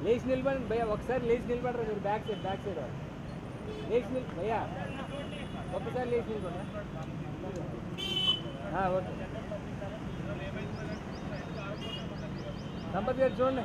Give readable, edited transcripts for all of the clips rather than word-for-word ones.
లేచి నిలబడండి భయ్యా, ఒకసారి లేచి నిలబడరా మీరు. బ్యాక్ సైడ్ లేచి భయ్యా, ఒక్కసారి లేచి నిలబడ. ఓకే సంపత్ గారు చూడండి.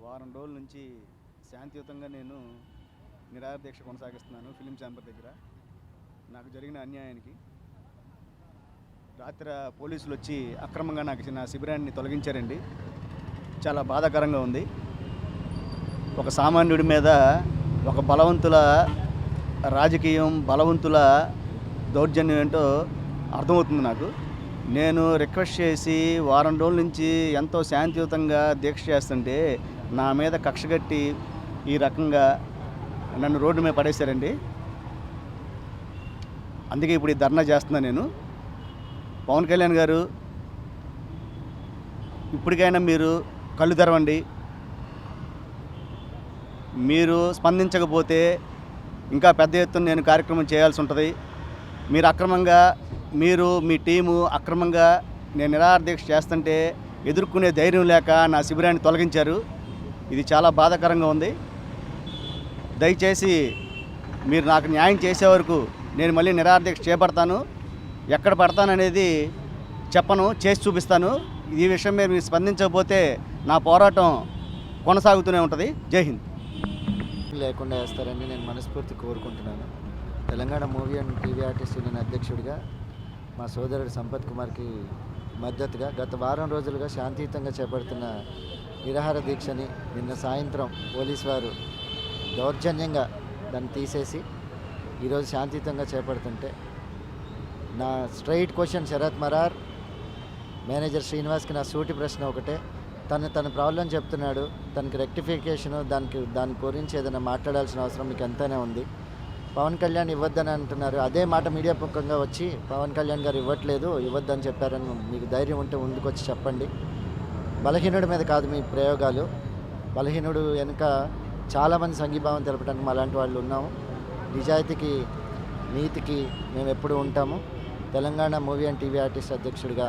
వారం రోజుల నుంచి శాంతియుతంగా నేను నిరాహార దీక్ష కొనసాగిస్తున్నాను ఫిలిం ఛాంబర్ దగ్గర. నాకు జరిగిన అన్యాయానికి రాత్రి పోలీసులు వచ్చి అక్రమంగా నా శిబిరాన్ని తొలగించారండి. చాలా బాధాకరంగా ఉంది. ఒక సామాన్యుడి మీద ఒక బలవంతుల రాజకీయం, బలవంతుల దౌర్జన్యం ఏంటో అర్థమవుతుంది నాకు. నేను రిక్వెస్ట్ చేసి వారం రోజుల నుంచి ఎంతో శాంతియుతంగా దీక్ష చేస్తుంటే నా మీద కక్షగట్టి ఈ రకంగా నన్ను రోడ్డు మీద పడేశారండి. అందుకే ఇప్పుడు ఈ ధర్నా చేస్తున్నా నేను. పవన్ కళ్యాణ్ గారు, ఇప్పటికైనా మీరు కళ్ళు తెరవండి. మీరు స్పందించకపోతే ఇంకా పెద్ద ఎత్తున నేను కార్యక్రమం చేయాల్సి ఉంటుంది. మీరు అక్రమంగా, మీరు మీ టీము అక్రమంగా నేను నిరాహార దీక్ష చేస్తుంటే ఎదుర్కొనే ధైర్యం లేక నా శిబిరాన్ని తొలగించారు. ఇది చాలా బాధాకరంగా ఉంది. దయచేసి మీరు నాకు న్యాయం చేసే వరకు నేను మళ్ళీ నిరాహార దీక్ష చేపడతాను. ఎక్కడ పడతాననేది చెప్పను, చేసి చూపిస్తాను. ఈ విషయం మీద మీరు స్పందించకపోతే నా పోరాటం కొనసాగుతూనే ఉంటుంది. జై హింద్. లేకుండా వేస్తారని నేను మనస్ఫూర్తి కోరుకుంటున్నాను. Telangana movie and TV artist union అధ్యక్షుడిగా మా సోదరుడు సంపత్ కుమార్కి మద్దతుగా గత వారం రోజులుగా శాంతియుతంగా చేపడుతున్న నిరాహార దీక్షని నిన్న సాయంత్రం పోలీసు వారు దౌర్జన్యంగా దాన్ని తీసేసి ఈరోజు శాంతియుతంగా చేపడుతుంటే నా straight question Sharath Marar manager శ్రీనివాస్కి నా సూటి ప్రశ్న ఒకటే. తన ప్రాబ్లం చెప్తున్నాడు, తనకి రెక్టిఫికేషను దాని గురించి ఏదైనా మాట్లాడాల్సిన అవసరం మీకు ఎంతైనా ఉంది. పవన్ కళ్యాణ్ ఇవ్వద్దని అంటున్నారు. అదే మాట మీడియా పక్షంగా వచ్చి పవన్ కళ్యాణ్ గారు ఇవ్వద్దని చెప్పారని మీకు ధైర్యం ఉంటే ముందుకొచ్చి చెప్పండి. బలహీనుడి మీద కాదు మీ ప్రయోగాలు. బలహీనుడు వెనుక చాలామంది సంఘీభావం తెలపడానికి అలాంటి వాళ్ళు ఉన్నాము. నిజాయితీకి, నీతికి మేము ఎప్పుడు ఉంటాము. Telangana movie and TV artist అధ్యక్షుడిగా